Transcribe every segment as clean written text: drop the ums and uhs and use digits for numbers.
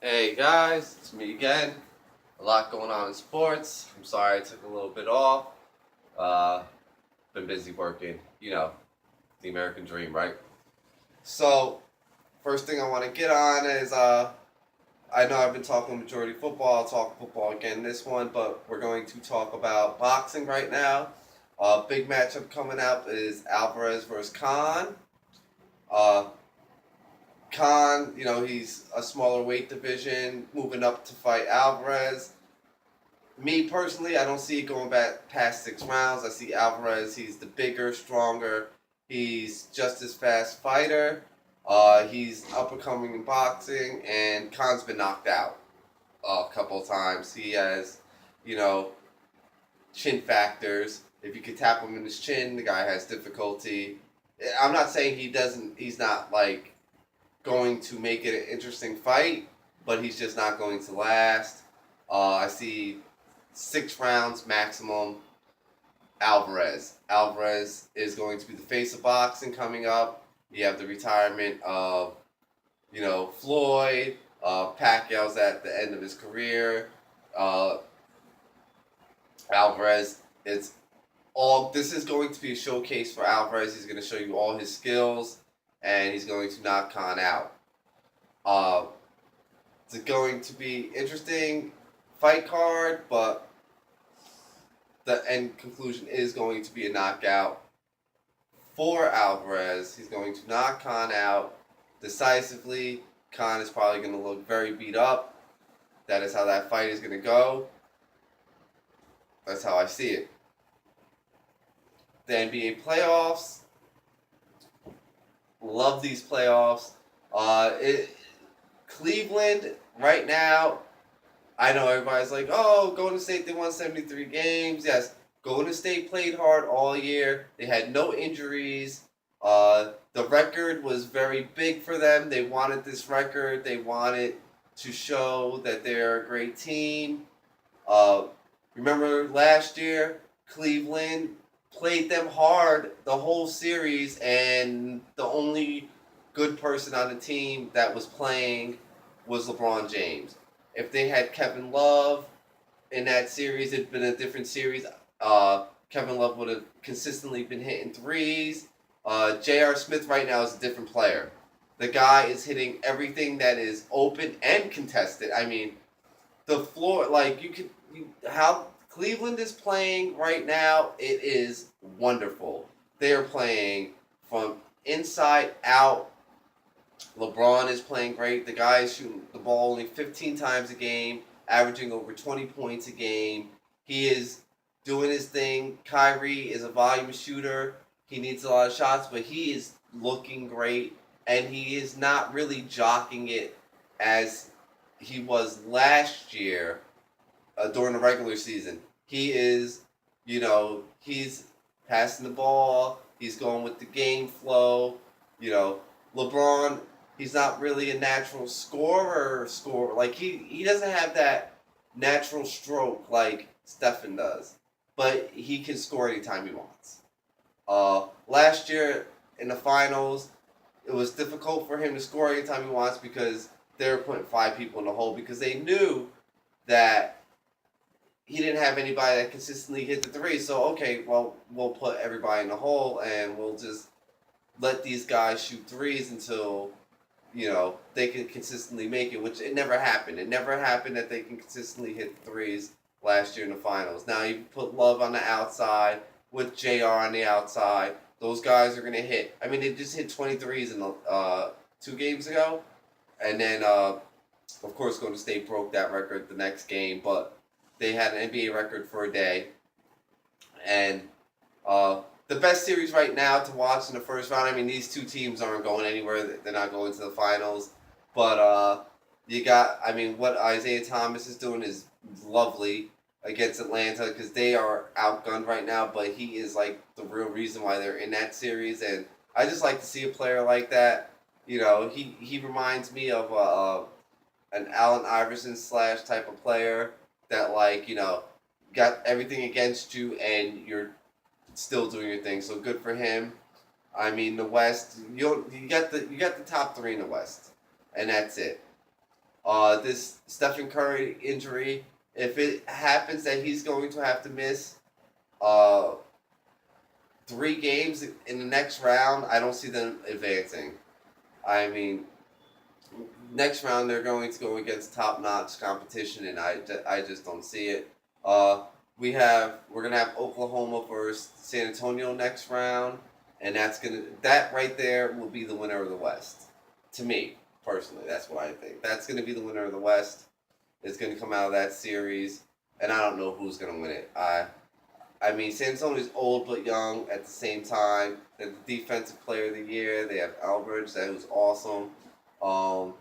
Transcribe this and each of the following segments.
Hey guys, it's me again. A lot going on in sports. I'm sorry I took a little bit off. Uh, been busy working. The American dream, right? So, first thing I want to get on is I know I've been talking majority football. I'll talk football again this one, but we're going to talk about boxing right now. Big matchup coming up is Alvarez versus Khan. Uh, Khan, he's a smaller weight division, moving up to fight Alvarez. Me personally, I don't see it going back past 6 rounds. I see Alvarez. He's the bigger, stronger. He's just as fast fighter. He's up and coming in boxing, and Khan's been knocked out a couple of times. He has, you know, chin factors. If you could tap him in his chin, the guy has difficulty. I'm not saying he doesn't. He's not like going to make it an interesting fight, but he's just not going to last. I see 6 rounds maximum. Alvarez. Alvarez is going to be the face of boxing coming up. You have the retirement of, Floyd. Pacquiao's at the end of his career. Uh, Alvarez. It's all. This is going to be a showcase for Alvarez. He's going to show you all his skills, and he's going to knock Khan out. Uh, it's going to be interesting fight card, but the end conclusion is going to be a knockout for Alvarez. He's going to knock Khan out decisively. Khan is probably going to look very beat up. That is how that fight is going to go. That's how I see it. The NBA playoffs. Love these playoffs. Cleveland right now. I know everybody's like, oh, Golden State, they won 73 games. Yes, Golden State played hard all year. They had no injuries. The record was very big for them. They wanted this record. They wanted to show that they're a great team. Uh, Remember last year, Cleveland played them hard the whole series, and the only good person on the team that was playing was LeBron James. If they had Kevin Love in that series, it'd been a different series. Kevin Love would have consistently been hitting threes. J.R. Smith right now is a different player. The guy is hitting everything that is open and contested. I mean, the floor, like how Cleveland is playing right now, it is wonderful. They are playing from inside out. LeBron is playing great. The guy is shooting the ball only 15 times a game, averaging over 20 points a game. He is doing his thing. Kyrie is a volume shooter. He needs a lot of shots, but he is looking great, and he is not really jockeying it as he was last year during the regular season. He is, he's passing the ball. He's going with the game flow. LeBron, he's not really a natural scorer. Like he doesn't have that natural stroke like Stephen does, but he can score anytime he wants. Last year in the finals, it was difficult for him to score anytime he wants because they were putting 5 people in the hole because they knew that he didn't have anybody that consistently hit the three. So okay, well we'll put everybody in the hole and we'll just let these guys shoot threes until they can consistently make it, which it never happened. It never happened that they can consistently hit threes last year in the finals. Now you put Love on the outside with JR on the outside. Those guys are going to hit. I mean, they just hit 23s in the 2 games ago. And then, of course, Golden State broke that record the next game, but they had an NBA record for a day. And the best series right now to watch in the first round. I mean, these two teams aren't going anywhere. They're not going to the finals. But you got, I mean, what Isaiah Thomas is doing is lovely against Atlanta because they are outgunned right now. But he is like the real reason why they're in that series. And I just like to see a player like that. He reminds me of an Allen Iverson / type of player that got everything against you and you're still doing your thing. So good for him. I mean, the West, you got the top 3 in the West, and that's it. This Stephen Curry injury, if it happens that he's going to have to miss uh, 3 games in the next round, I don't see them advancing. I mean, next round they're going to go against top-notch competition, and I just don't see it. Uh, we're gonna have Oklahoma versus San Antonio next round, and that right there will be the winner of the West. To me personally, that's what I think. That's gonna be the winner of the West. It's gonna come out of that series, and I don't know who's gonna win it. I mean, San Antonio's old but young at the same time. They're the defensive player of the year. They have Albridge, that was awesome. Um,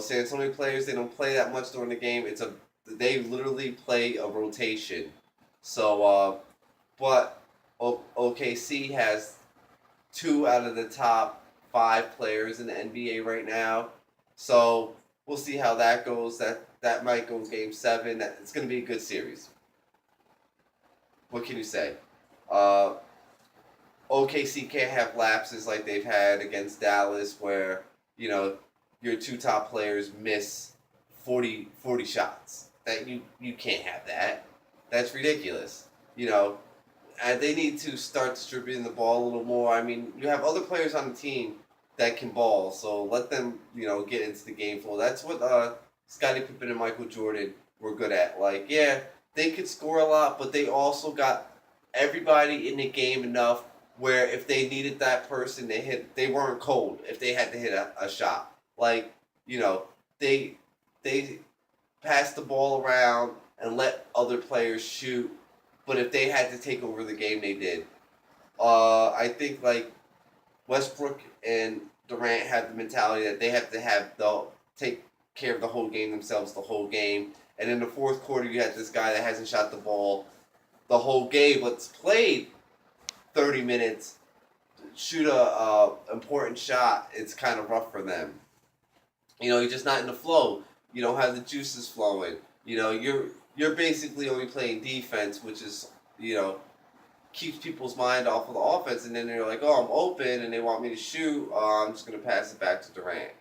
San Antonio players, they don't play that much during the game. They literally play a rotation. So, but OKC has 2 out of the top 5 players in the NBA right now. So we'll see how that goes. That might go Game 7. It's going to be a good series. What can you say? Uh, OKC can't have lapses like they've had against Dallas, where your 2 top players miss 40 shots. That you can't have that. That's ridiculous. And they need to start distributing the ball a little more. I mean, you have other players on the team that can ball, so let them get into the game flow. That's what Scottie Pippen and Michael Jordan were good at. Like, yeah, they could score a lot, but they also got everybody in the game enough where if they needed that person, they weren't cold if they had to hit a shot. Like, they they passed the ball around and let other players shoot, but if they had to take over the game, they did. I think like Westbrook and Durant have the mentality that they have to take care of the whole game themselves the whole game. And in the fourth quarter, you had this guy that hasn't shot the ball the whole game, but's played 30 minutes, shoot a important shot. It's kind of rough for them. You're just not in the flow. You don't have the juices flowing. You're basically only playing defense, which is keeps people's mind off of the offense, and then they're like, oh, I'm open, and they want me to shoot. I'm just gonna pass it back to Durant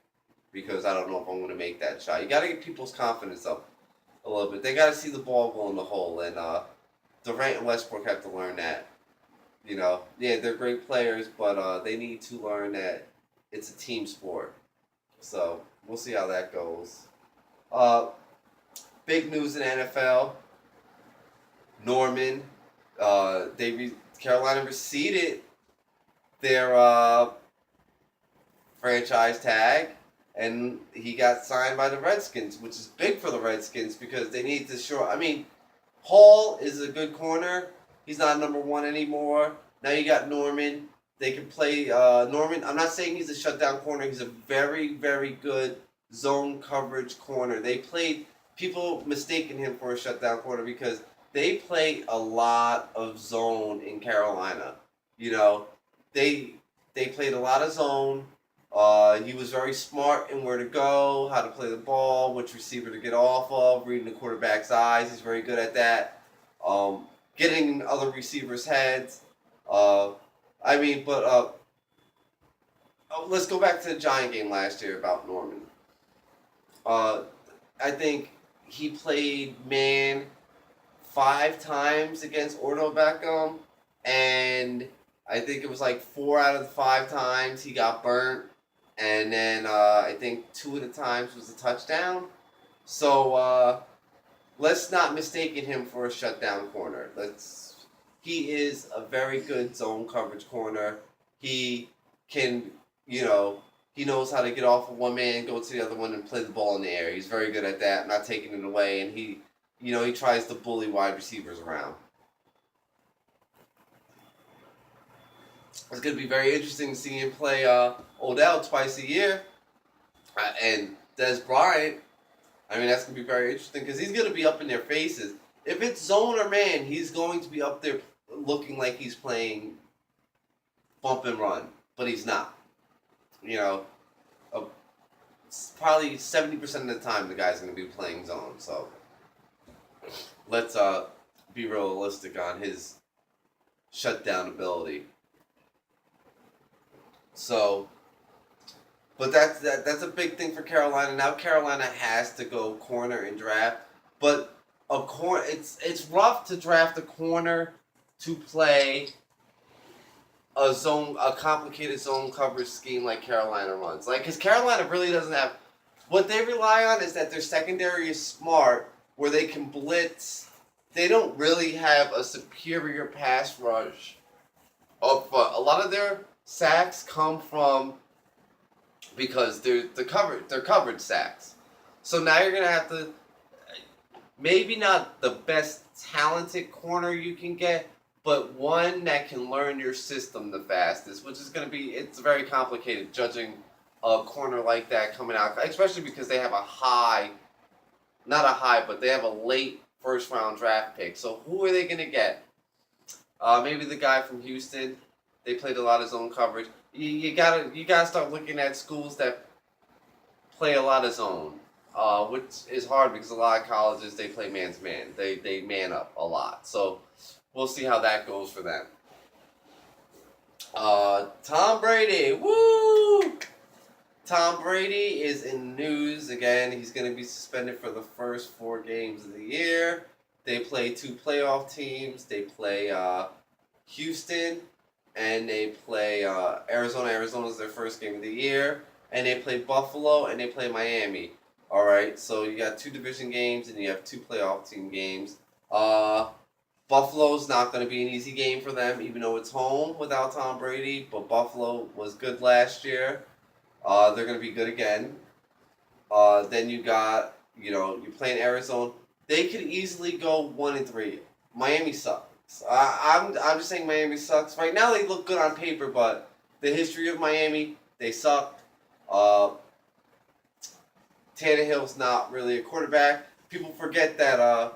because I don't know if I'm gonna make that shot. You got to get people's confidence up a little bit. They got to see the ball go in the hole, and Durant and Westbrook have to learn that. Yeah, they're great players, but they need to learn that it's a team sport. So we'll see how that goes. Uh, Big news in the NFL. Norman, Carolina rescinded their franchise tag, and he got signed by the Redskins, which is big for the Redskins because they need to show. I mean, Hall is a good corner. He's not number 1 anymore. Now you got Norman. They can play Norman. I'm not saying he's a shutdown corner. He's a very, very good zone coverage corner. People mistaken him for a shutdown corner because they play a lot of zone in Carolina. They played a lot of zone. He was very smart in where to go, how to play the ball, which receiver to get off of, reading the quarterback's eyes. He's very good at that. Getting in other receivers' heads. Let's go back to the Giant game last year about Norman. I think he played man 5 times against Odell Beckham, and I think it was like 4 out of the 5 times he got burnt, and then I think 2 of the times was a touchdown. So let's not mistaken him for a shutdown corner. He is a very good zone coverage corner. He can, he knows how to get off of one man, go to the other one, and play the ball in the air. He's very good at that, not taking it away, and he tries to bully wide receivers around. It's going to be very interesting to see him play Odell twice a year. And Dez Bryant, that's going to be very interesting because he's going to be up in their faces. If it's zone or man, he's going to be up there looking like he's playing bump and run, but he's not. Probably 70% of the time the guy's going to be playing zone. So let's be realistic on his shutdown ability. So But that's a big thing for Carolina. Now Carolina has to go corner and draft, but it's rough to draft a corner to play a complicated zone coverage scheme like Carolina runs. Like, because Carolina really doesn't have what they rely on is that their secondary is smart, where they can blitz. They don't really have a superior pass rush up front. A lot of their sacks come from because they're covered sacks. So now you're gonna have to maybe not the best talented corner you can get, but one that can learn your system the fastest, which is gonna be it's very complicated judging a corner like that coming out, especially because they have but they have a late first round draft pick. So who are they gonna get? Maybe the guy from Houston. They played a lot of zone coverage. You gotta start looking at schools that play a lot of zone, which is hard because a lot of colleges they play man's man. They man up a lot. So we'll see how that goes for them. Tom Brady, woo! Tom Brady is in news again. He's going to be suspended for the first 4 games of the year. They play 2 playoff teams. They play Houston, and they play Arizona. Arizona's their first game of the year. And they play Buffalo, and they play Miami. All right, so you got 2 division games, and you have 2 playoff team games. Buffalo's not going to be an easy game for them, even though it's home without Tom Brady. But Buffalo was good last year. They're going to be good again. Then you got, you're playing Arizona. They could easily go 1-3. Miami sucks. I'm just saying Miami sucks. Right now they look good on paper, but the history of Miami, they suck. Tannehill's not really a quarterback. People forget that,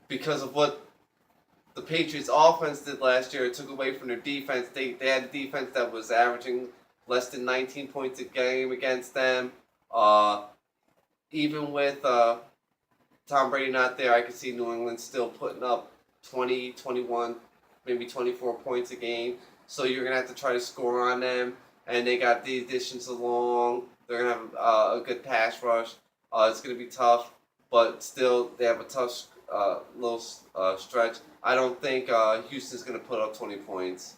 because of what the Patriots offense did last year, it took away from their defense. They had a defense that was averaging less than 19 points a game against them. Even with Tom Brady not there, I could see New England still putting up 20, 21, maybe 24 points a game. So you're going to have to try to score on them. And they got the additions along. They're going to have a good pass rush. It's going to be tough, but still they have a tough little stretch. I don't think Houston's going to put up 20 points.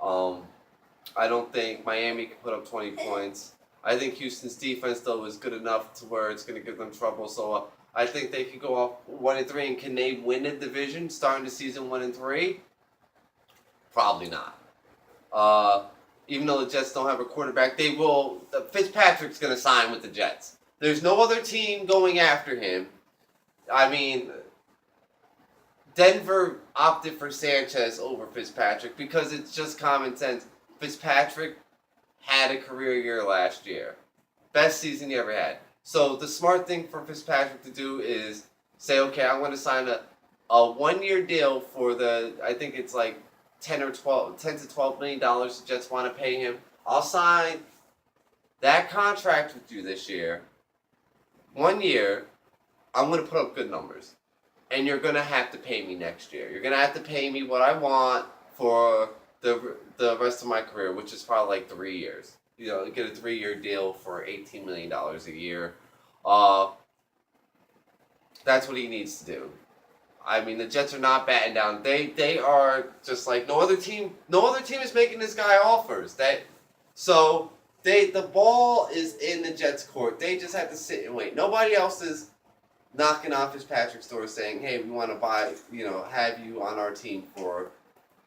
I don't think Miami can put up 20 points. I think Houston's defense, though, is good enough to where it's going to give them trouble. So I think they could go off 1-3. And can they win the division starting the season 1-3? Probably not. Even though the Jets don't have a quarterback, they will. Fitzpatrick's going to sign with the Jets. There's no other team going after him. I mean, Denver opted for Sanchez over Fitzpatrick because it's just common sense. Fitzpatrick had a career year last year. Best season he ever had. So the smart thing for Fitzpatrick to do is say, okay, I'm going to sign a 1-year deal for I think it's like $10 to $12 million the Jets want to pay him. I'll sign that contract with you this year. 1 year, I'm going to put up good numbers. And you're going to have to pay me next year. You're going to have to pay me what I want for the rest of my career, which is probably like 3 years. Get a 3-year deal for $18 million a year. That's what he needs to do. I mean, the Jets are not batting down. They are just like no other team is making this guy offers. The ball is in the Jets' court. They just have to sit and wait. Nobody else is knocking off Fitzpatrick's door saying, hey, we want to have you on our team for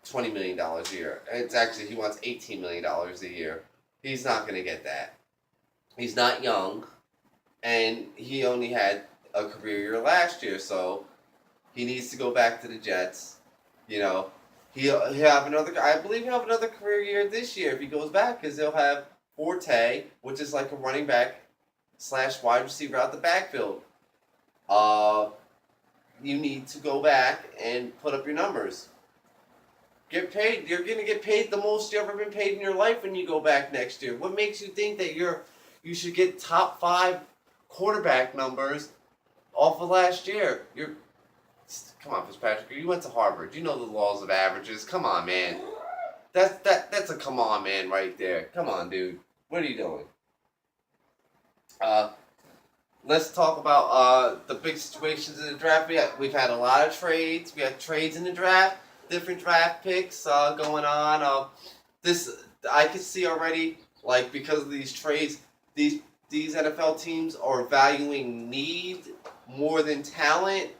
$20 million a year. It's actually, he wants $18 million a year. He's not going to get that. He's not young, and he only had a career year last year, so he needs to go back to the Jets. He'll have another. I believe he'll have another career year this year if he goes back, because he'll have Forte, which is like a running back / wide receiver out the backfield. You need to go back and put up your numbers. Get paid. You're going to get paid the most you've ever been paid in your life when you go back next year. What makes you think that you should get top 5 quarterback numbers off of last year? Come on, Fitzpatrick. You went to Harvard. You know the laws of averages. Come on, man. That's a come on man right there. Come on, dude. What are you doing? Uh, let's talk about the big situations in the draft. We've had a lot of trades. We had trades in the draft, different draft picks going on. This I can see already, like because of these trades, these these NFL teams are valuing need more than talent.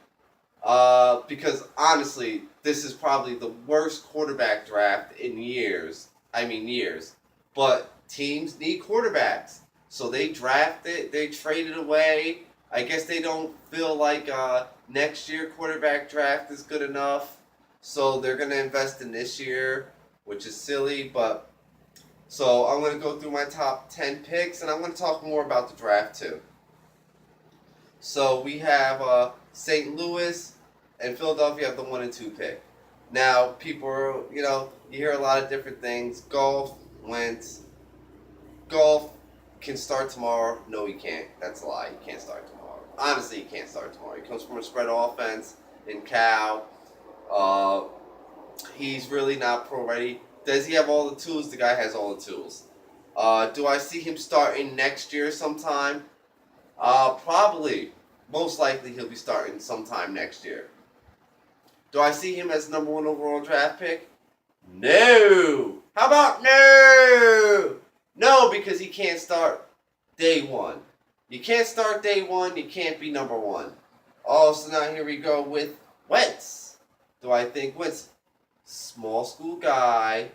Because honestly, this is probably the worst quarterback draft in years. I mean years. But teams need quarterbacks. So they drafted, they traded away. I guess they don't feel like next year quarterback draft is good enough. So they're going to invest in this year, which is silly. But so I'm going to go through my top 10 picks and I'm going to talk more about the draft too. So we have St. Louis and Philadelphia have the 1 and 2 pick. Now, people are, you hear a lot of different things. Golf can start tomorrow. No, he can't. That's a lie. He can't start tomorrow. Honestly, he can't start tomorrow. He comes from a spread offense in Cal. He's really not pro ready. Does he have all the tools? The guy has all the tools. Do I see him starting next year sometime? Probably. Most likely he'll be starting sometime next year. Do I see him as number 1 overall draft pick? No. How about no? No, because he can't start day 1. You can't start day 1. You can't be number 1. Oh, so now here we go with Wentz. Do I think Wentz? Small school guy,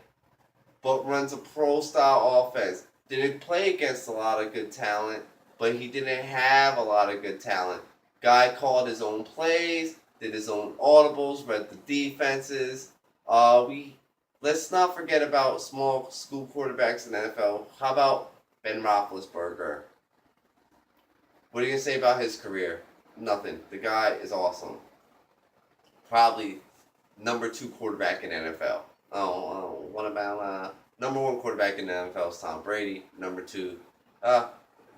but runs a pro-style offense. Didn't play against a lot of good talent, but he didn't have a lot of good talent. Guy called his own plays, did his own audibles, read the defenses. Let's not forget about small school quarterbacks in the NFL. How about Ben Roethlisberger? What are you gonna say about his career? Nothing. The guy is awesome. Probably number 2 quarterback in the NFL. What about number 1 quarterback in the NFL is Tom Brady. Number 2,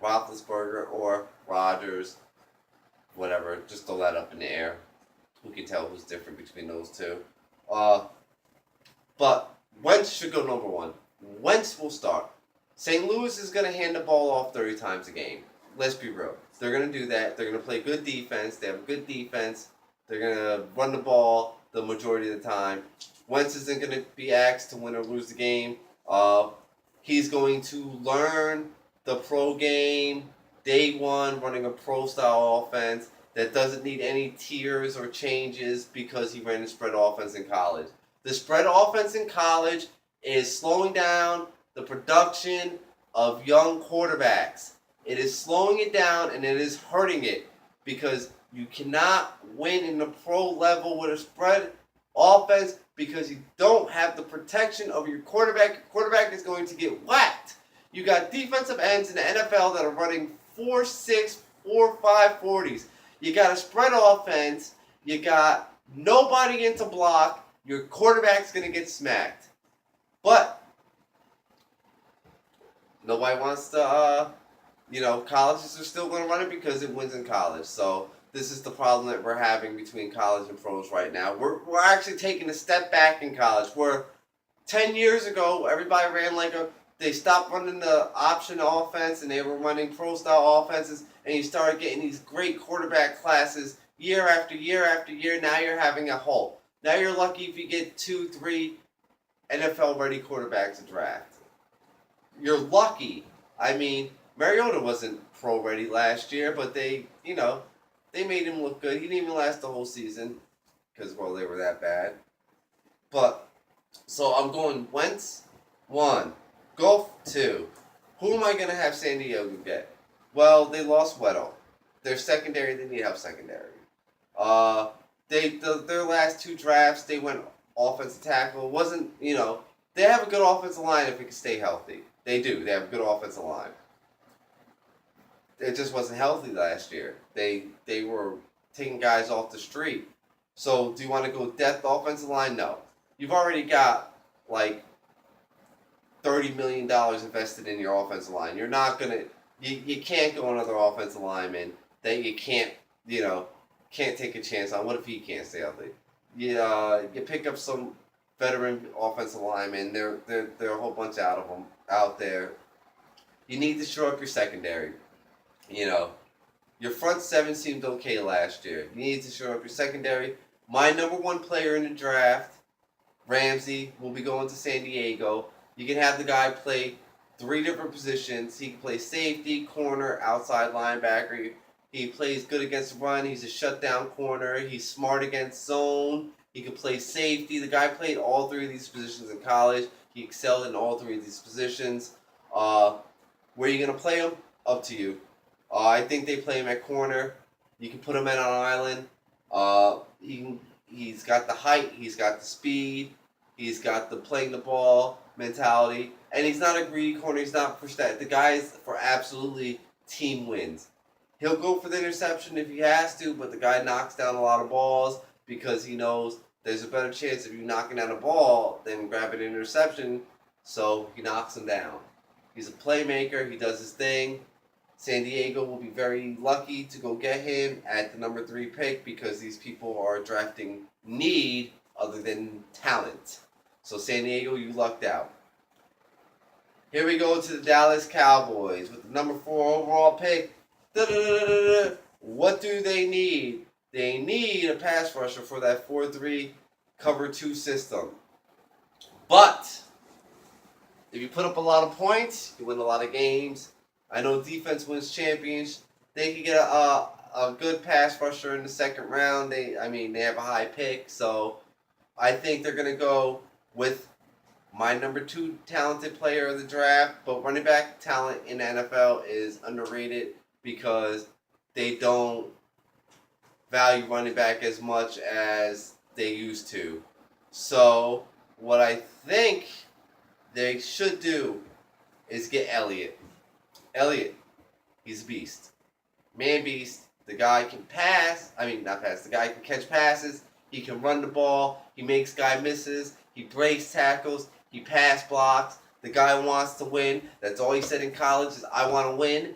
Roethlisberger or Rodgers. Whatever. Just throw that up in the air. Who can tell who's different between those two? But Wentz should go number 1. Wentz will start. St. Louis is going to hand the ball off 30 times a game. Let's be real. They're going to do that. They're going to play good defense. They have a good defense. They're going to run the ball the majority of the time. Wentz isn't going to be asked to win or lose the game. He's going to learn the pro game day 1, running a pro-style offense that doesn't need any tiers or changes because he ran a spread offense in college. The spread offense in college is slowing down the production of young quarterbacks. It is slowing it down and it is hurting it because you cannot win in the pro level with a spread offense because you don't have the protection of your quarterback. Your quarterback is going to get whacked. You got defensive ends in the NFL that are running 4.6, 4.5 40s. You got a spread offense. You got nobody in to block. Your quarterback's going to get smacked. But nobody wants to, colleges are still going to run it because it wins in college. So this is the problem that we're having between college and pros right now. We're actually taking a step back in college. Where 10 years ago, everybody ran they stopped running the option offense and they were running pro-style offenses, and you started getting these great quarterback classes year after year after year. Now you're having a halt. Now you're lucky if you get 2, 3 NFL-ready quarterbacks to draft. You're lucky. I mean, Mariota wasn't pro-ready last year, but they made him look good. He didn't even last the whole season because, they were that bad. But, so I'm going Wentz, 1. Goff, 2. Who am I going to have San Diego get? Well, they lost Weddle. Their secondary, they need help secondary. Their last 2 drafts, they went offensive tackle. It wasn't, they have a good offensive line if it can stay healthy. They do. They have a good offensive line. It just wasn't healthy last year. They were taking guys off the street. So, do you want to go depth offensive line? No. You've already got, $30 million invested in your offensive line. You're not going to... You can't go another offensive lineman that you can't take a chance on. What if he can't stay healthy? You pick up some veteran offensive linemen. There are a whole bunch out of them out there. You need to shore up your secondary. You know, your front seven seemed okay last year. You need to shore up your secondary. My number one player in the draft, Ramsey, will be going to San Diego. You can have the guy play three different positions. He can play safety, corner, outside linebacker. He plays good against the run. He's a shutdown corner. He's smart against zone. He can play safety. The guy played all three of these positions in college. He excelled in all three of these positions. Where are you going to play him? Up to you. I think they play him at corner. You can put him at an island. He's got the height. He's got the speed. He's got the playing the ball mentality. And he's not a greedy corner. He's not for stat. The guy is for absolutely team wins. He'll go for the interception if he has to, but the guy knocks down a lot of balls because he knows there's a better chance of you knocking down a ball than grabbing an interception, so he knocks him down. He's a playmaker. He does his thing. San Diego will be very lucky to go get him at the number 3 pick because these people are drafting need other than talent. So San Diego, you lucked out. Here we go to the Dallas Cowboys with the number 4 overall pick. What do they need? They need a pass rusher for that 4-3 cover 2 system. But if you put up a lot of points, you win a lot of games. I know defense wins champions. They can get a good pass rusher in the second round. They have a high pick, so I think they're going to go with my number 2 talented player of the draft. But running back talent in the NFL is underrated because they don't value running back as much as they used to. So what I think they should do is get Elliott. Elliott, he's a beast. Man beast. The guy can pass. Not pass. The guy can catch passes. He can run the ball. He makes guy misses. He breaks tackles. He pass blocks. The guy wants to win. That's all he said in college is, I want to win.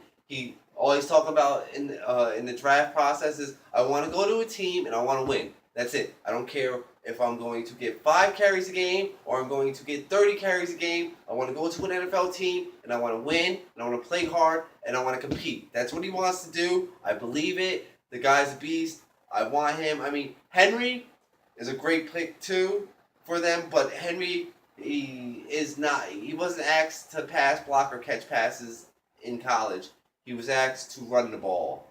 All he's talking about in the draft process is, I want to go to a team and I want to win. That's it. I don't care if I'm going to get 5 carries a game or I'm going to get 30 carries a game. I want to go to an NFL team and I want to win and I want to play hard and I want to compete. That's what he wants to do. I believe it. The guy's a beast. I want him. Henry is a great pick too for them, but Henry, he wasn't asked to pass, block, or catch passes in college. He was asked to run the ball.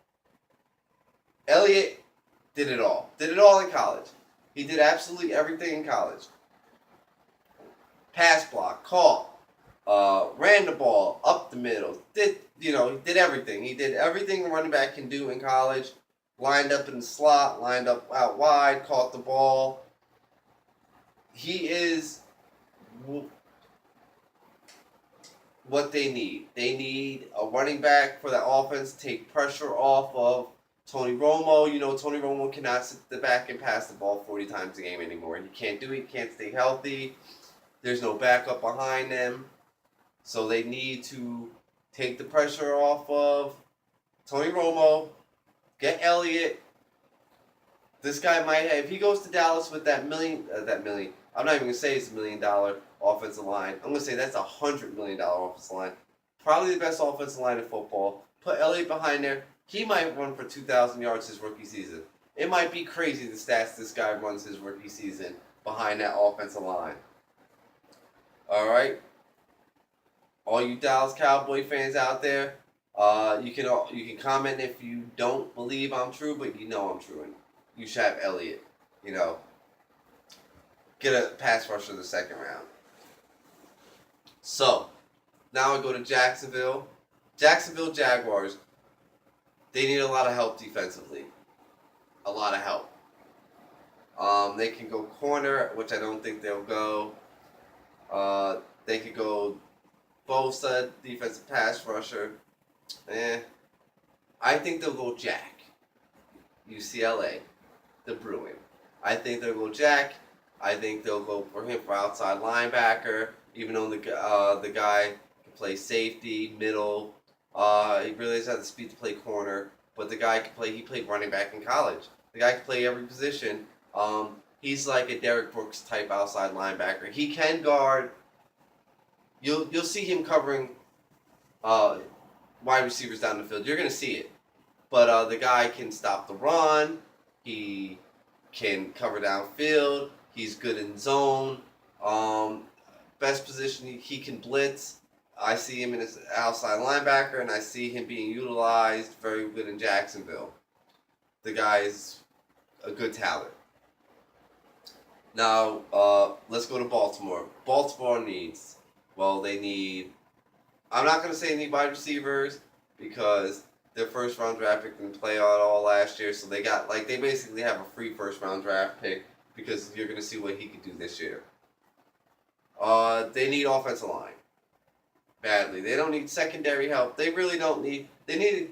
Elliott did it all. Did it all in college. He did absolutely everything in college. Pass block, caught, ran the ball up the middle. He did everything. He did everything a running back can do in college. Lined up in the slot, lined up out wide, caught the ball. He is what they need. They need a running back for the offense to take pressure off of Tony Romo. Tony Romo cannot sit back and pass the ball 40 times a game anymore. He can't do it. He can't stay healthy. There's no backup behind them. So they need to take the pressure off of Tony Romo, get Elliott. This guy might have, if he goes to Dallas with that million, I'm not even going to say it's $1 million offensive line. I'm going to say that's $100 million offensive line. Probably the best offensive line in football. Put Elliott behind there. He might run for 2,000 yards his rookie season. It might be crazy the stats this guy runs his rookie season behind that offensive line. All right? All you Dallas Cowboy fans out there, you can comment if you don't believe I'm true, but you know I'm true. And you should have Elliott. Get a pass rusher in the second round. So, now I go to Jacksonville. Jacksonville Jaguars. They need a lot of help defensively. A lot of help. They can go corner, which I don't think they'll go. They could go Bosa, defensive pass rusher. I think they'll go Jack. UCLA. The Bruin. I think they'll go Jack. I think they'll go for him for outside linebacker, even though the guy can play safety, middle. He really doesn't have the speed to play corner, but the guy can play. He played running back in college. The guy can play every position. He's like a Derek Brooks type outside linebacker. He can guard. You'll see him covering uh, wide receivers down the field. You're gonna see it. But the guy can stop the run. He can cover downfield. He's good in zone. Um, Best position, he can blitz. I see him in his outside linebacker, and I see him being utilized very good in Jacksonville. The guy is a good talent. Now, let's go to Baltimore. Baltimore needs, they need, I'm not going to say they need wide receivers because their first round draft pick didn't play out all last year, so they basically have a free first round draft pick because you're going to see what he could do this year. They need offensive line badly. They don't need secondary help. They really don't need. They need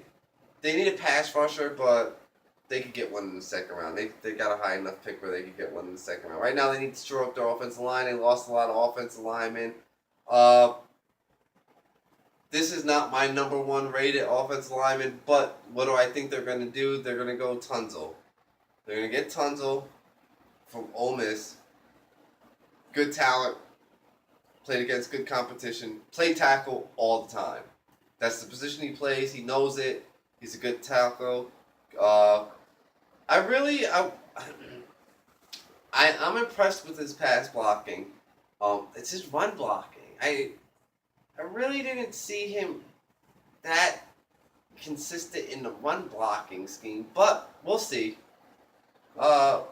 a pass rusher, but they could get one in the second round. They got a high enough pick where they could get one in the second round. Right now, they need to shore up their offensive line. They lost a lot of offensive linemen. This is not my number one rated offensive lineman, but what do I think they're going to do? They're going to go Tunzel. They're going to get Tunzel from Ole Miss. Good talent. Played against good competition. Played tackle all the time. That's the position he plays. He knows it. He's a good tackle. I'm impressed with his pass blocking. It's his run blocking. I really didn't see him that consistent in the run blocking scheme, but we'll see. A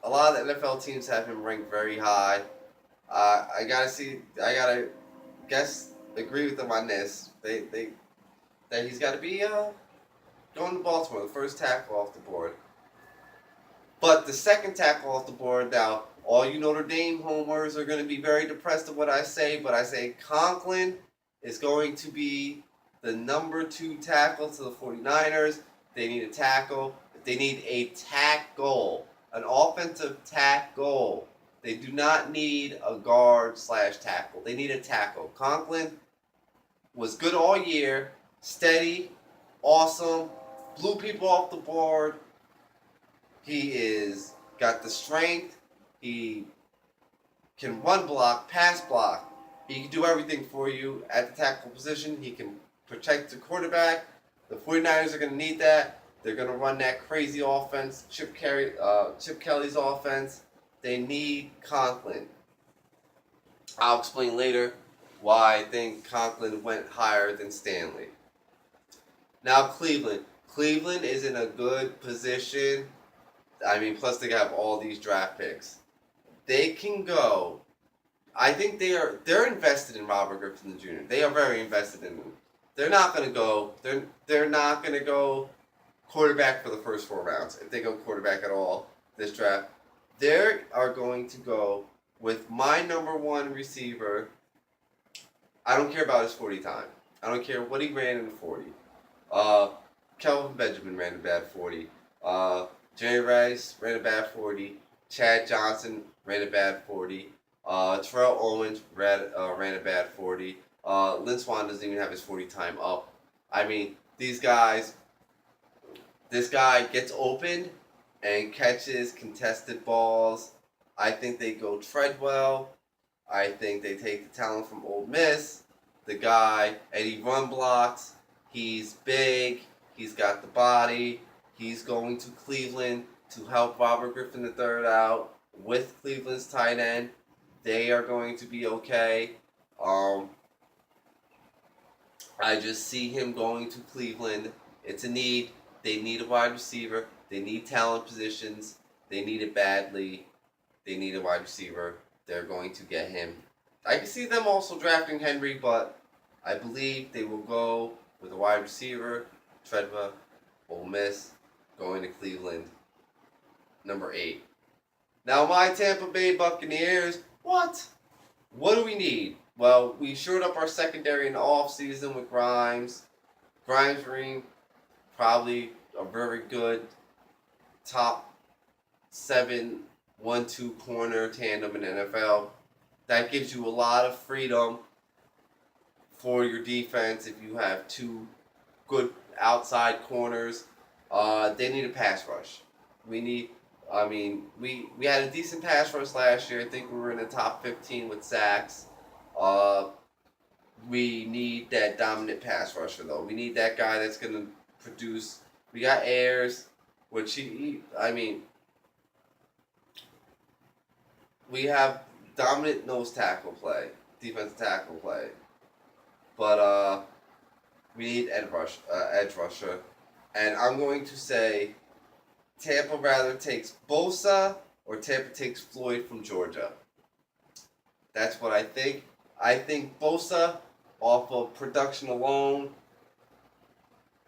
lot of the NFL teams have him ranked very high. I gotta agree with them on this. That he's got to be going to Baltimore, the first tackle off the board. But the second tackle off the board, now, all you Notre Dame homers are going to be very depressed at what I say, but I say Conklin is going to be the number 2 tackle to the 49ers. They need a tackle. They need a tackle, an offensive tackle. They do not need a guard/tackle. They need a tackle. Conklin was good all year, steady, awesome, blew people off the board. He is got the strength. He can run block, pass block. He can do everything for you at the tackle position. He can protect the quarterback. The 49ers are going to need that. They're going to run that crazy offense, Chip Kelly's offense. They need Conklin. I'll explain later why I think Conklin went higher than Stanley. Now Cleveland. Cleveland is in a good position. Plus they have all these draft picks. They can go. I think they're invested in Robert Griffin Jr. They are very invested in him. They're not going to go. They're not going to go quarterback for the first 4 rounds. If they go quarterback at all this draft, they are going to go with my number 1 receiver. I don't care about his 40 time. I don't care what he ran in the 40. Kelvin Benjamin ran a bad 40. Jerry Rice ran a bad 40. Chad Johnson ran a bad 40. Terrell Owens ran a bad 40. Lynn Swann doesn't even have his 40 time up. These guys, this guy gets open and catches contested balls. I think they go Treadwell. I think they take the talent from Ole Miss. The guy, and he run blocks. He's big. He's got the body. He's going to Cleveland to help Robert Griffin III out with Cleveland's tight end. They are going to be okay. I just see him going to Cleveland. It's a need. They need a wide receiver. They need talent positions. They need it badly. They need a wide receiver. They're going to get him. I can see them also drafting Henry, but I believe they will go with a wide receiver. Treadwell, Ole Miss, going to Cleveland. Number 8. Now my Tampa Bay Buccaneers. What do we need? Well, we shored up our secondary in the offseason with Grimes. Grimes Green, probably a very good top 7 1-2 corner tandem in the NFL. That gives you a lot of freedom for your defense if you have 2 good outside corners. They need a pass rush. We need I mean, we had a decent pass rush last year. I think we were in the top 15 with sacks. Uh, we need that dominant pass rusher though. We need that guy that's gonna produce. We got Ayers, which I mean, we have dominant nose tackle play, defensive tackle play, but we need edge rusher, and I'm going to say Tampa rather takes Bosa or Tampa takes Floyd from Georgia. That's what I think. I think Bosa, off of production alone,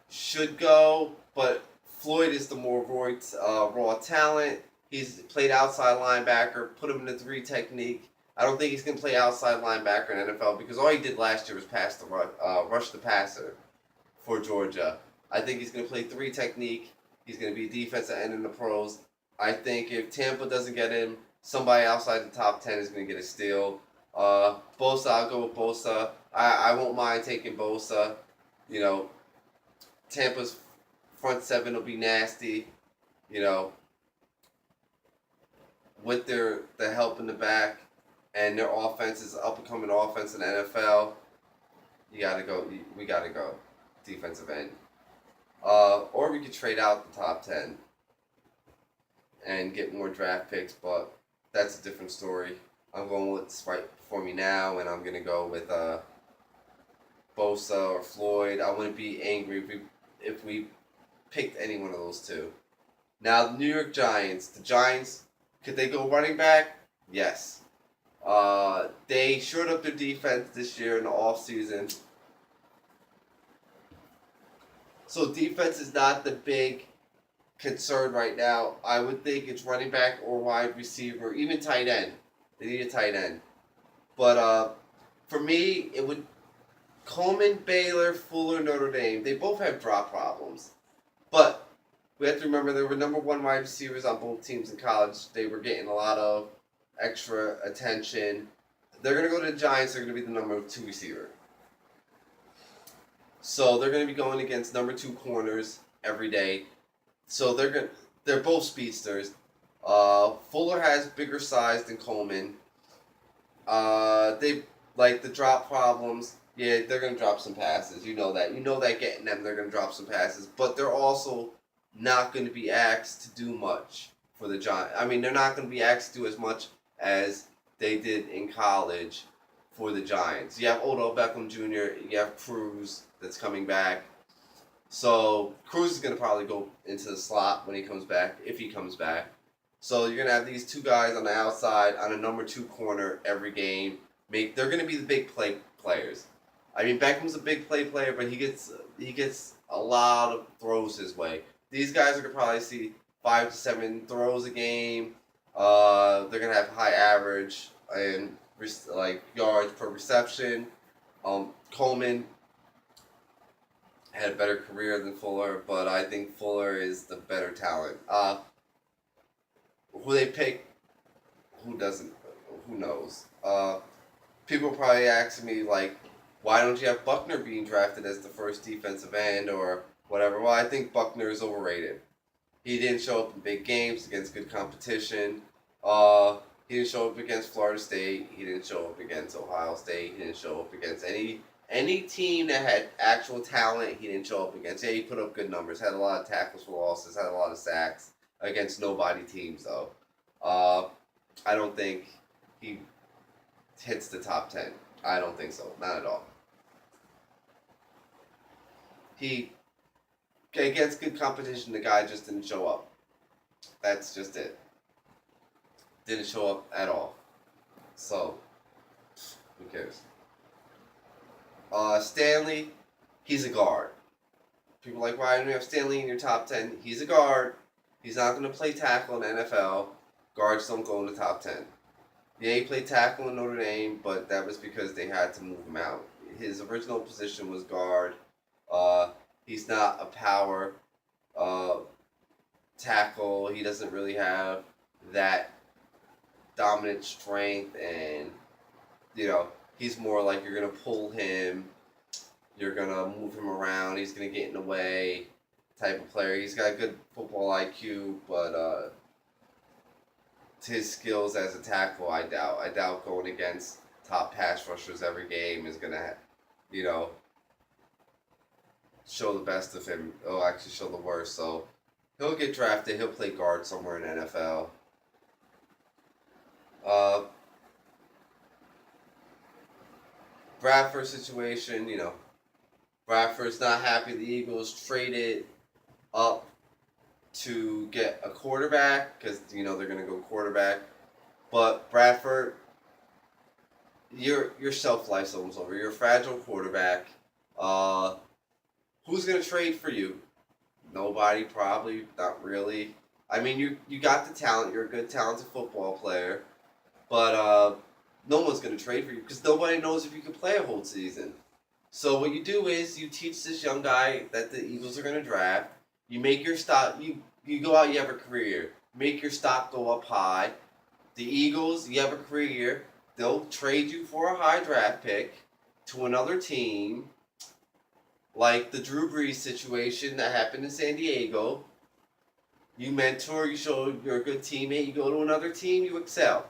should go, but Floyd is the more raw talent. He's played outside linebacker, put him in the three technique. I don't think he's going to play outside linebacker in NFL because all he did last year was rush the passer for Georgia. I think he's going to play three technique. He's going to be a defensive end in the pros. I think if Tampa doesn't get him, somebody outside the top 10 is going to get a steal. Bosa, I'll go with Bosa. I won't mind taking Bosa. You know, Tampa's front seven will be nasty. You know, with the help in the back, and their offense is up and coming offense in the NFL. You gotta go. We gotta go defensive end. Or we could trade out the top 10 and get more draft picks, but that's a different story. I'm going with what's right for me now, and I'm going to go with Bosa or Floyd. I wouldn't be angry if we picked any one of those two. Now, the New York Giants. The Giants, could they go running back? Yes. They shored up their defense this year in the offseason. So defense is not the big concern right now. I would think it's running back or wide receiver, even tight end. They need a tight end. But for me, it would Coleman, Baylor, Fuller, Notre Dame. They both have drop problems. But we have to remember there were number one wide receivers on both teams in college. They were getting a lot of extra attention. They're going to go to the Giants. They're going to be the number two receiver. So they're going to be going against number two corners every day. So they're both speedsters. Fuller has bigger size than Coleman. They like the drop problems. Yeah, they're gonna drop some passes. You know that. You know that getting them, they're gonna drop some passes. But they're also not going to be asked to do much for the Giants. I mean, they're not going to be asked to do as much as they did in college for the Giants. You have Odell Beckham Jr. You have Cruz that's coming back. So Cruz is going to probably go into the slot when he comes back, if he comes back. So you're going to have these two guys on the outside on a number two corner every game. They're going to be the big players. I mean, Beckham's a big player, but he gets a lot of throws his way. These guys are going to probably see 5 to 7 throws a game. They're going to have high average and yards per reception. Coleman had a better career than Fuller, but I think Fuller is the better talent. Who they pick, who doesn't, who knows? People probably asking me, like, why don't you have Buckner being drafted as the first defensive end or whatever? Well, I think Buckner is overrated. He didn't show up in big games against good competition. He didn't show up against Florida State. He didn't show up against Ohio State. He didn't show up against any team that had actual talent. He didn't show up against. Yeah, he put up good numbers. Had a lot of tackles for losses. Had a lot of sacks against nobody teams though. I don't think he hits the top 10. I don't think so. Not at all. He against good competition, the guy just didn't show up. That's just it. Didn't show up at all. So, who cares? Stanley, he's a guard. People are like, why don't you have Stanley in your top 10? He's a guard. He's not going to play tackle in the NFL. Guards don't go in the top 10. Yeah, he played tackle in Notre Dame, but that was because they had to move him out. His original position was guard. He's not a power tackle. He doesn't really have that dominant strength, and he's more like you're gonna pull him, you're gonna move him around, he's gonna get in the way type of player. He's got good football IQ, but his skills as a tackle, I doubt. I doubt going against top pass rushers every game is gonna, you know, show the best of him. It'll actually show the worst. So he'll get drafted. He'll play guard somewhere in the NFL. Uh, Bradford situation, Bradford's not happy. The Eagles traded up to get a quarterback because they're gonna go quarterback. But Bradford, your shelf life's almost over. You're a fragile quarterback. Uh, who's gonna trade for you? Nobody, probably not really. I mean, you got the talent. You're a good, talented football player, but no one's gonna trade for you because nobody knows if you can play a whole season. So what you do is you teach this young guy that the Eagles are gonna draft. You make your stock. You go out. You have a career. Make your stock go up high. The Eagles, you have a career. They'll trade you for a high draft pick to another team, like the Drew Brees situation that happened in San Diego. You mentor, you show you're a good teammate, you go to another team, you excel.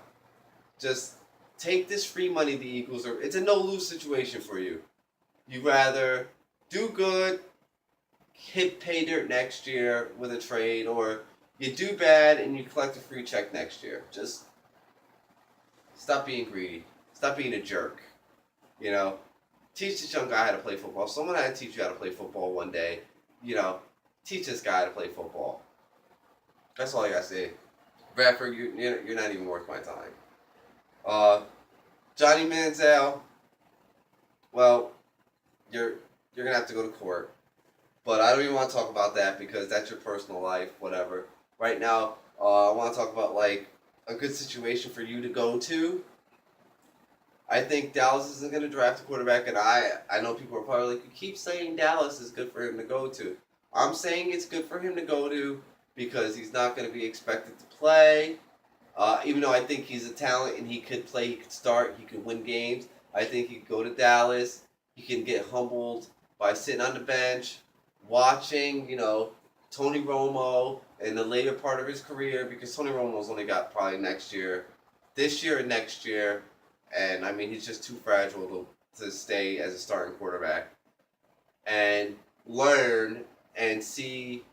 Just take this free money the Eagles are. It's a no-lose situation for you. You rather do good, hit pay dirt next year with a trade, or you do bad and you collect a free check next year. Just stop being greedy. Stop being a jerk. Teach this young guy how to play football. Someone had to teach you how to play football one day. Teach this guy how to play football. That's all I gotta say. Bradford, you're not even worth my time. Johnny Manziel, well, you're gonna have to go to court. But I don't even want to talk about that because that's your personal life, whatever. Right now, I want to talk about like a good situation for you to go to. I think Dallas isn't going to draft a quarterback, and I know people are probably like, you keep saying Dallas is good for him to go to. I'm saying it's good for him to go to because he's not going to be expected to play. Even though I think he's a talent and he could play, he could start, he could win games. I think he could go to Dallas. He can get humbled by sitting on the bench, watching, Tony Romo in the later part of his career, because Tony Romo's only got probably this year and next year. And, I mean, he's just too fragile to stay as a starting quarterback. And learn and see,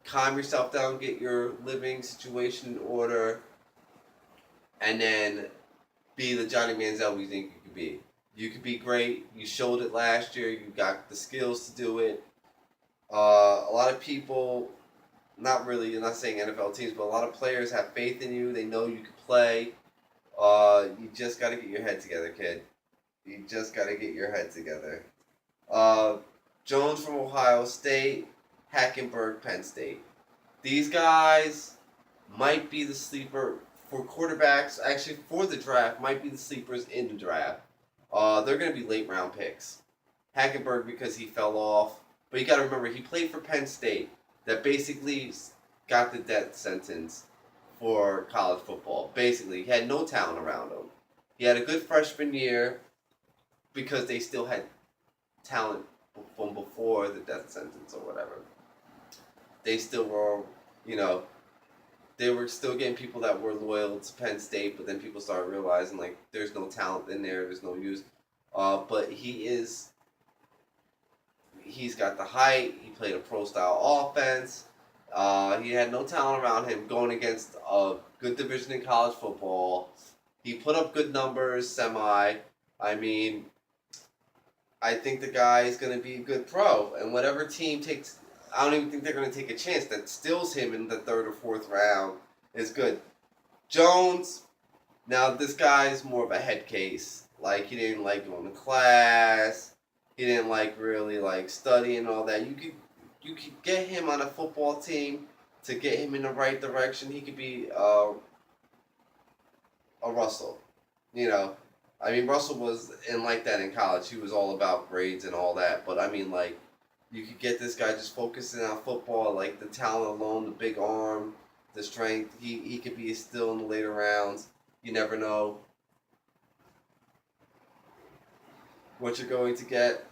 calm yourself down, get your living situation in order, and then be the Johnny Manziel we think you could be. You could be great. You showed it last year. You got the skills to do it. A lot of people, not really, you're not saying NFL teams, but a lot of players have faith in you. They know you can play. You just got to get your head together, kid. You just got to get your head together. Jones from Ohio State, Hackenberg, Penn State. These guys might be the sleeper for quarterbacks. Actually, for the draft, might be the sleepers in the draft. They're going to be late round picks. Hackenberg because he fell off. But you got to remember, he played for Penn State. That basically got the death sentence for college football. Basically, he had no talent around him. He had a good freshman year because they still had talent from before the death sentence or whatever. They still were, they were still getting people that were loyal to Penn State, but then people started realizing, like, there's no talent in there, there's no use. But he's got the height, he played a pro-style offense. He had no talent around him going against a good division in college football. He put up good numbers, semi. I mean, I think the guy is going to be a good pro. And whatever team takes, I don't even think they're going to take a chance that steals him in the third or fourth round is good. Jones, now this guy is more of a head case. Like, he didn't like going to class. He didn't like really like studying and all that. You could get him on a football team to get him in the right direction. He could be a Russell. I mean, Russell was in like that in college. He was all about grades and all that. But I mean, like, you could get this guy just focusing on football, like the talent alone, the big arm, the strength. He could be still in the later rounds. You never know what you're going to get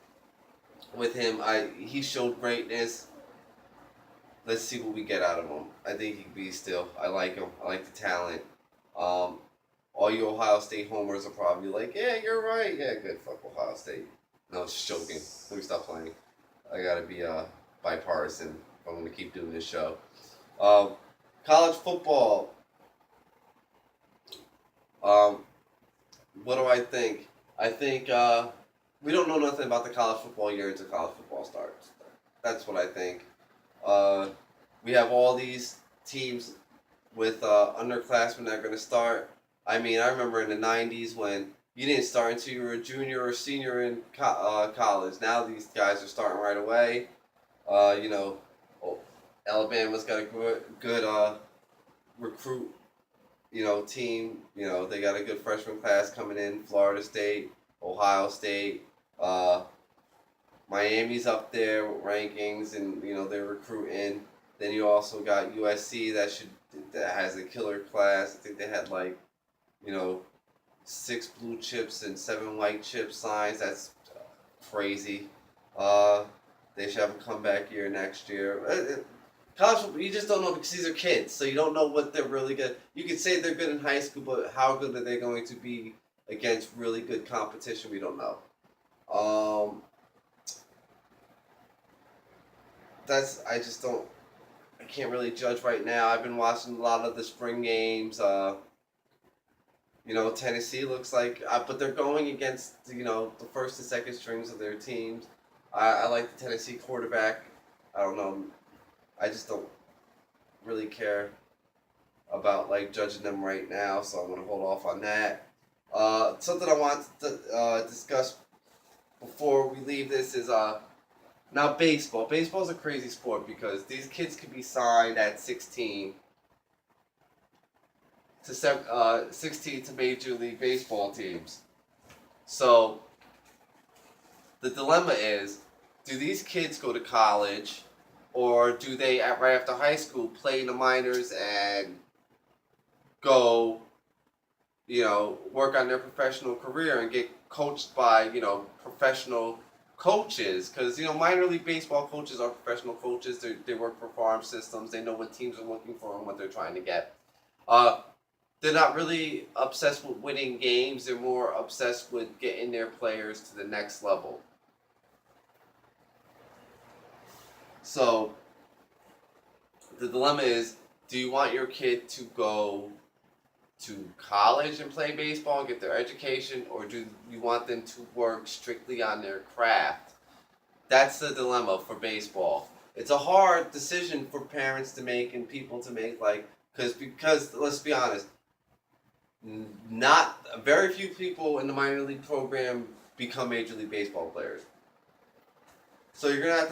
with him. He showed greatness let's see what we get out of him. I think he can be still. I like him. I like the talent. Um, all you Ohio State homers are probably like, yeah, you're right. Yeah, good. Fuck Ohio State. No, just joking. Let me stop playing. I gotta be bipartisan if I'm gonna keep doing this show. Um, college football. Um, what do I think? I think we don't know nothing about the college football year until college football starts. That's what I think. Uh, we have all these teams with underclassmen that are going to start. I mean, I remember in the 90s when you didn't start until you were a junior or senior in college. Now these guys are starting right away. You know, oh, Alabama's got a good recruit, team. They got a good freshman class coming in. Florida State, Ohio State, uh, Miami's up there with rankings, and they're recruiting. Then you also got USC that has a killer class. I think they had like, you know, 6 blue chips and 7 white chip signs. That's crazy. Uh, they should have a comeback year next year. College football, you just don't know because these are kids, so you don't know what they're really good. You could say they're good in high school, but how good are they going to be against really good competition? We don't know. Um, I just don't. I can't really judge right now. I've been watching a lot of the spring games. Tennessee looks like, but they're going against the first and second strings of their teams. I like the Tennessee quarterback. I don't know. I just don't really care about like judging them right now, so I'm gonna hold off on that. Something I want to discuss before we leave this is now baseball. Baseball's a crazy sport because these kids can be signed at 16 to 16 to Major League Baseball teams. So the dilemma is, do these kids go to college, or do they right after high school play in the minors and go, work on their professional career and get coached by professional coaches? Because minor league baseball coaches are professional coaches. They work for farm systems. They know what teams are looking for and what they're trying to get. They're not really obsessed with winning games. They're more obsessed with getting their players to the next level. So the dilemma is, do you want your kid to go to college and play baseball and get their education, or do you want them to work strictly on their craft? That's the dilemma for baseball. It's a hard decision for parents to make and people to make, because let's be honest, not very few people in the minor league program become Major League Baseball players. So you're gonna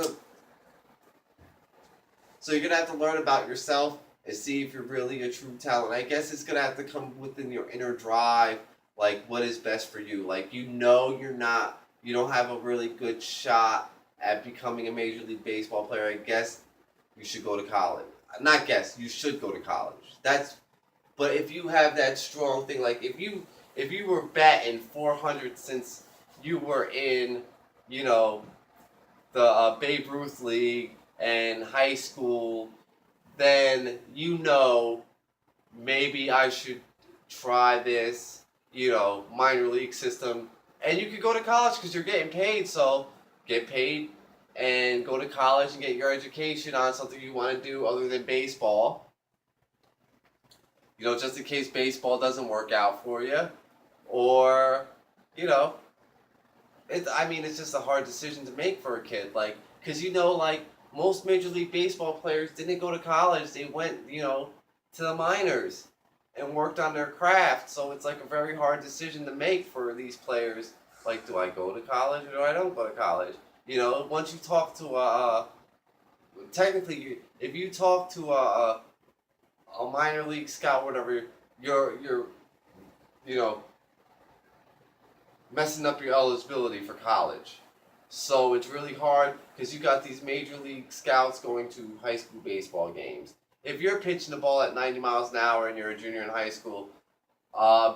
have to learn about yourself and see if you're really a true talent. I guess it's gonna have to come within your inner drive, like what is best for you. Like you don't have a really good shot at becoming a Major League Baseball player. I guess you should go to college. Not guess, you should go to college. But if you have that strong thing, like if you were batting .400 since you were in, the Babe Ruth League and high school, then maybe I should try this, minor league system. And you could go to college because you're getting paid, so get paid and go to college and get your education on something you want to do other than baseball. Just in case baseball doesn't work out for you. Or, it's just a hard decision to make for a kid. Because most Major League Baseball players didn't go to college. They went, to the minors and worked on their craft. So it's like a very hard decision to make for these players. Like, do I go to college or do I don't go to college? Once you talk to technically, if you talk to a minor league scout, whatever, you're messing up your eligibility for college. So it's really hard because you got these major league scouts going to high school baseball games. If you're pitching the ball at 90 miles an hour and you're a junior in high school,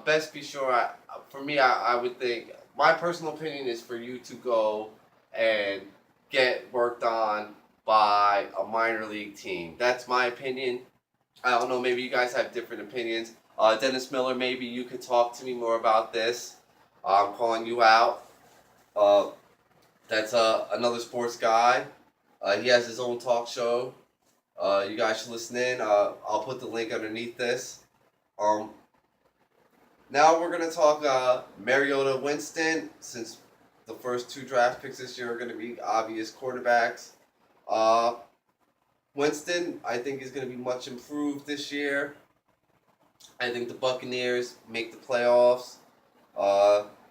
best be sure. I would think my personal opinion is for you to go and get worked on by a minor league team. my opinion. I don't know, maybe you guys have different opinions. Dennis Miller, maybe you could talk to me more about this. I'm calling you out. Uh, that's another sports guy. He has his own talk show. You guys should listen in. I'll put the link underneath this. Um, Now we're going to talk Mariota Winston, since the first 2 draft picks this year are going to be obvious quarterbacks. Winston, I think, is going to be much improved this year. I think the Buccaneers make the playoffs.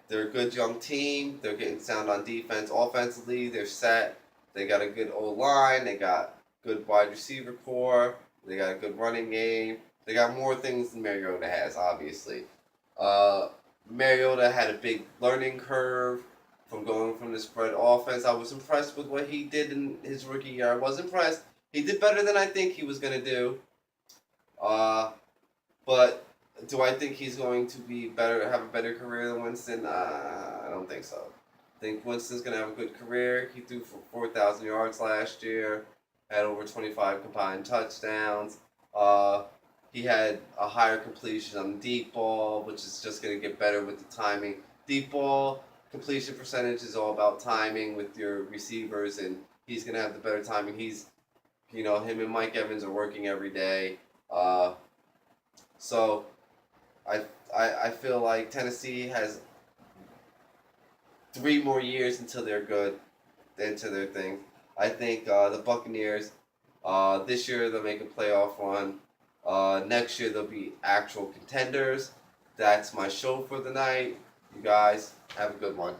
They're a good young team. They're getting sound on defense. Offensively, they're set. They got a good O-line. They got good wide receiver core. They got a good running game. They got more things than Mariota has, obviously. Mariota had a big learning curve from going from the spread offense. I was impressed with what he did in his rookie year. I was impressed. He did better than I think he was going to do. But do I think he's going to be better, have a better career than Winston? I don't think so. I think Winston's going to have a good career. He threw for 4,000 yards last year, had over 25 combined touchdowns. He had a higher completion on the deep ball, which is just going to get better with the timing. Deep ball completion percentage is all about timing with your receivers, and he's going to have the better timing. Him and Mike Evans are working every day. So I feel like Tennessee has 3 more years until they're good, into their thing. I think the Buccaneers, this year they'll make a playoff run. Next year they'll be actual contenders. That's my show for the night. You guys have a good one.